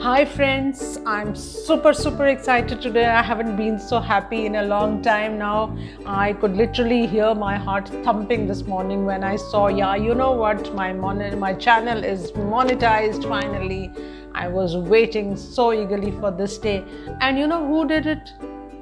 Hi friends, I'm super excited today. I haven't been so happy in a long time now. I could literally hear my heart thumping this morning when I saw, yeah, you know what, my channel is monetized finally. I was waiting so eagerly for this day. And you know who did it?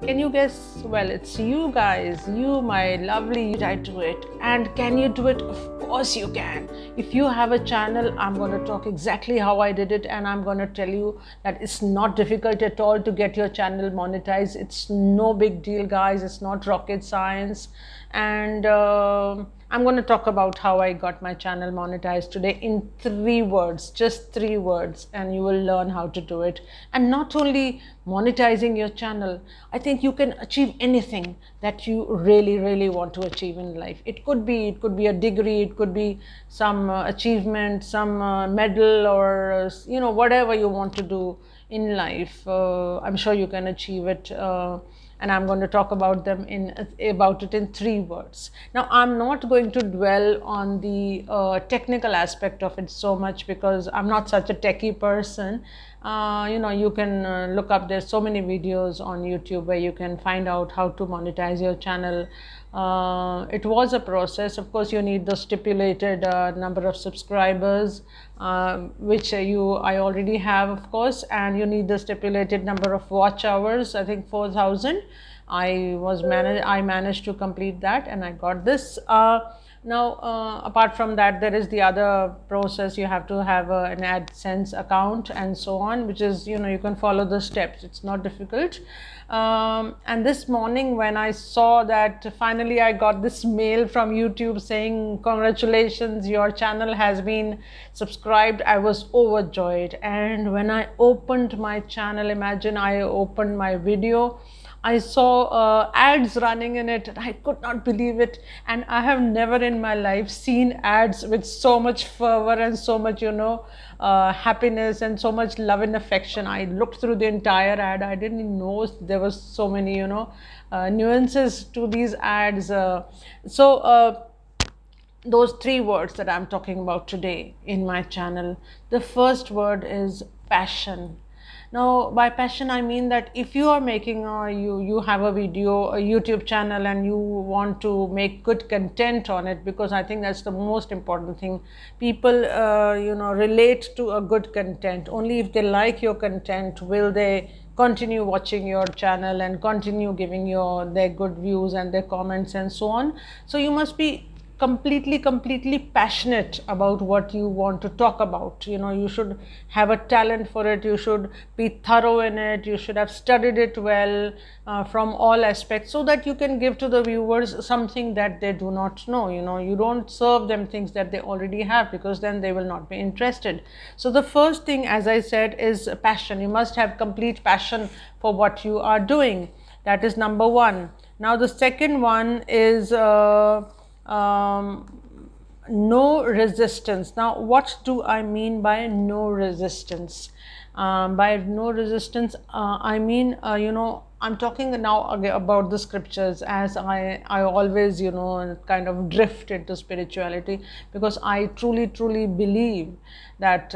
Can you guess? Well, it's you guys, you, my lovely, I do it. And can you do it? Of course you can. If you have a channel, I'm going to talk exactly how I did it, and I'm going to tell you that it's not difficult at all to get your channel monetized. It's no big deal, guys. It's not rocket science. And I'm going to talk about how I got my channel monetized today in 3 words, just 3 words, and you will learn how to do it. And not only monetizing your channel, I think you can achieve anything that you really want to achieve in life. It could be a degree, it could be some achievement, some medal, or whatever you want to do in life. I'm sure you can achieve it. And I'm going to talk about it in 3 words. Now, I'm not going to dwell on the technical aspect of it so much because I'm not such a techie person. You can look up. There's so many videos on YouTube where you can find out how to monetize your channel. It was a process. Of course, you need the stipulated number of subscribers, which I already have, of course, and you need the stipulated number of watch hours. I think 4,000. I managed to complete that, and I got this. Now, apart from that, there is the other process. You have to have an AdSense account and so on, which is, you can follow the steps. It's not difficult. And this morning when I saw that finally I got this mail from YouTube saying, congratulations, your channel has been subscribed, I was overjoyed. And when I opened my channel, imagine I opened my video, I saw ads running in it, and I could not believe it. And I have never in my life seen ads with so much fervor and so much, happiness and so much love and affection. I looked through the entire ad. I didn't know there was so many, nuances to these ads. Those 3 words that I'm talking about today in my channel. The first word is passion. Now, by passion, I mean that if you are making you have a YouTube channel, and you want to make good content on it, because I think that's the most important thing. People, relate to a good content. Only if they like your content will they continue watching your channel and continue giving their good views and their comments and so on. So you must be completely passionate about what you want to talk about. You should have a talent for it. You should be thorough in it. You should have studied it well from all aspects, so that you can give to the viewers something that they do not know. You don't serve them things that they already have, because then they will not be interested. So the first thing, as I said, is passion. You must have complete passion for what you are doing. That is number one. Now the second one is no resistance. Now, what do I mean by no resistance? By no resistance, I mean, I'm talking now about the scriptures, as I always, kind of drift into spirituality, because I truly believe that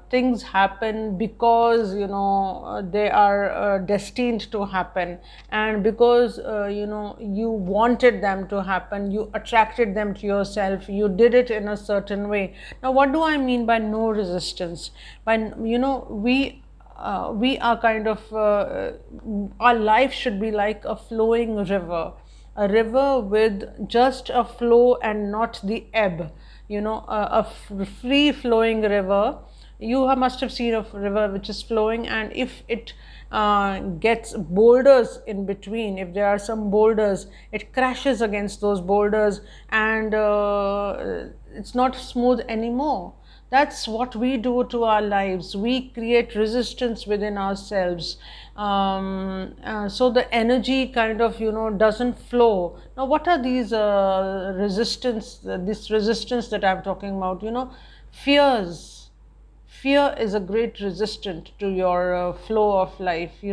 things happen because, they are destined to happen, and because, you wanted them to happen, you attracted them to yourself, you did it in a certain way. Now, what do I mean by no resistance? We are kind of, our life should be like a flowing river, a river with just a flow and not the ebb. A free flowing river. You must have seen a river which is flowing, and if it gets boulders in between, if there are some boulders, it crashes against those boulders, and it's not smooth anymore. That's what we do to our lives. We create resistance within ourselves, so the energy kind of, doesn't flow. Now, what are these this resistance that I'm talking about? Fears. Fear is a great resistant to your flow of life.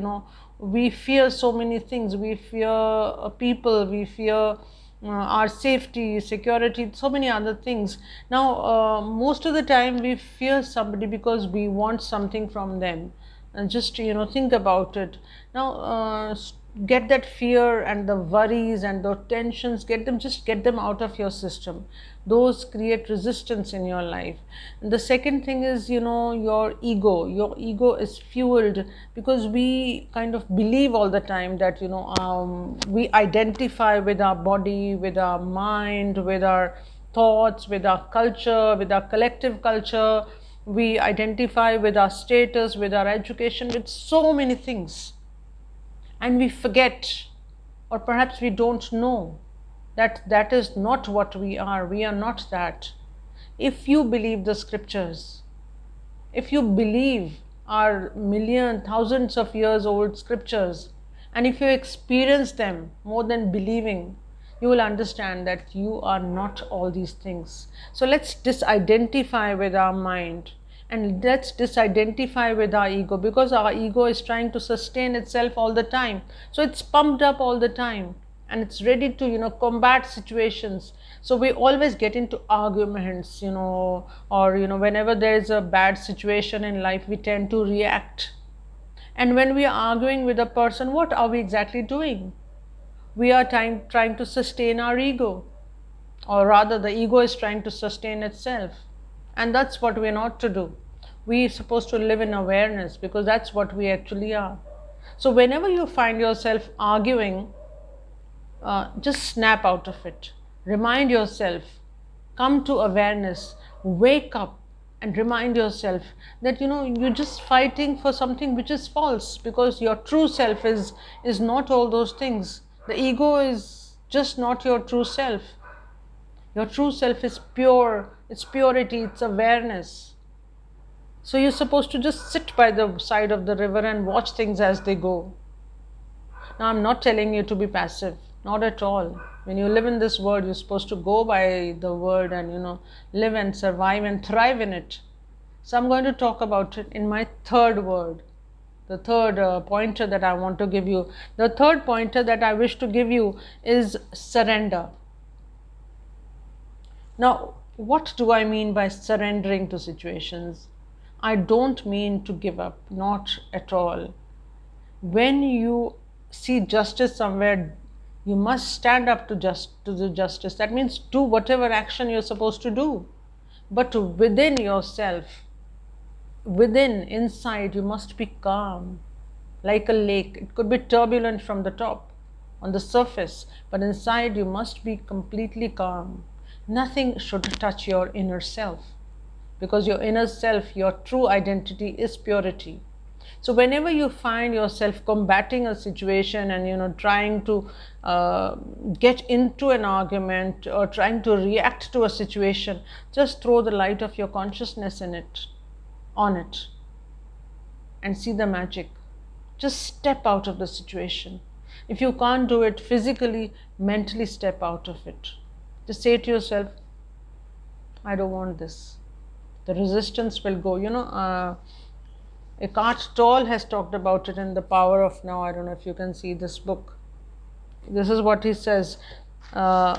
We fear so many things. We fear people. We fear our safety, security, so many other things. Now, most of the time we fear somebody because we want something from them. and just think about it now. Get that fear and the worries and the tensions, get them out of your system. Those create resistance in your life. And the second thing is, your ego is fueled because we kind of believe all the time that we identify with our body, with our mind, with our thoughts, with our culture, with our collective culture. We identify with our status, with our education, with so many things. And we forget, or perhaps we don't know, that that is not what we are. We are not that. If you believe the scriptures, if you believe our million, thousands of years old scriptures, and if you experience them more than believing, you will understand that you are not all these things. So let's disidentify with our mind, and let's disidentify with our ego, because our ego is trying to sustain itself all the time. So it's pumped up all the time, and it's ready to combat situations. So we always get into arguments, or whenever there is a bad situation in life, we tend to react. And when we are arguing with a person, what are we exactly doing? We are trying to sustain our ego, or rather the ego is trying to sustain itself. And that's what we're not to do. We're supposed to live in awareness, because that's what we actually are. So whenever you find yourself arguing, just snap out of it. Remind yourself, come to awareness, wake up, and remind yourself that you're just fighting for something which is false, because your true self is not all those things. The ego is just not your true self. Your true self is pure, it's purity, it's awareness. So you're supposed to just sit by the side of the river and watch things as they go. Now, I'm not telling you to be passive, not at all. When you live in this world, you're supposed to go by the word and live and survive and thrive in it. So I'm going to talk about it in my third word, the third pointer that I want to give you. The third pointer that I wish to give you is surrender. Now, what do I mean by surrendering to situations? I don't mean to give up, not at all. When you see justice somewhere, you must stand up to the justice. That means do whatever action you're supposed to do. But within yourself, inside, you must be calm, like a lake. It could be turbulent from the top, on the surface, but inside you must be completely calm. Nothing should touch your inner self, because your inner self, your true identity, is purity. So whenever you find yourself combating a situation and trying to get into an argument or trying to react to a situation, just throw the light of your consciousness on it, and see the magic. Just step out of the situation. If you can't do it physically, mentally step out of it. Just say to yourself, I don't want this. The resistance will go. Eckhart Tolle has talked about it in The Power of Now. I don't know if you can see this book. This is what he says.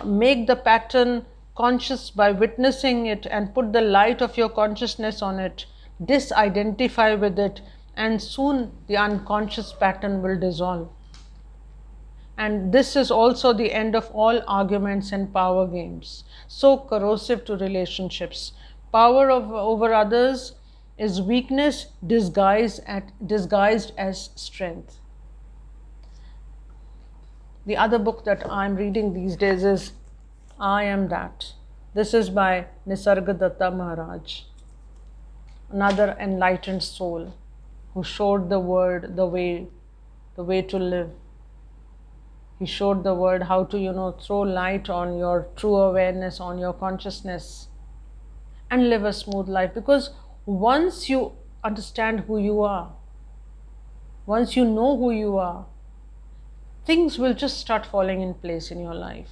Make the pattern conscious by witnessing it, and put the light of your consciousness on it. Disidentify with it, and soon the unconscious pattern will dissolve. And this is also the end of all arguments and power games, so corrosive to relationships. Power over others is weakness disguised as strength. The other book that I'm reading these days is I Am That. This is by Nisargadatta Maharaj, another enlightened soul who showed the world the way to live. He showed the world how to, throw light on your true awareness, on your consciousness, and live a smooth life. Because once you understand who you are, once you know who you are, things will just start falling in place in your life.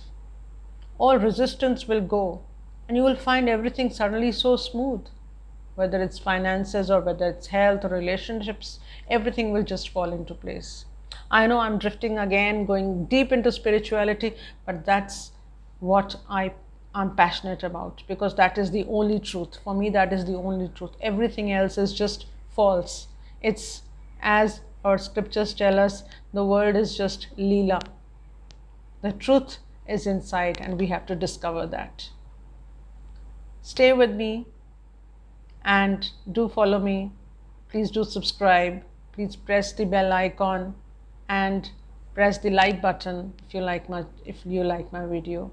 All resistance will go, and you will find everything suddenly so smooth. Whether it's finances or whether it's health or relationships, everything will just fall into place. I know I'm drifting again, going deep into spirituality, but that's what I'm passionate about, because that is the only truth. For me, that is the only truth. Everything else is just false. It's As our scriptures tell us, the world is just Leela. The truth is inside, and we have to discover that. Stay with me and do follow me. Please do subscribe. Please press the bell icon and press the like button if you like my video.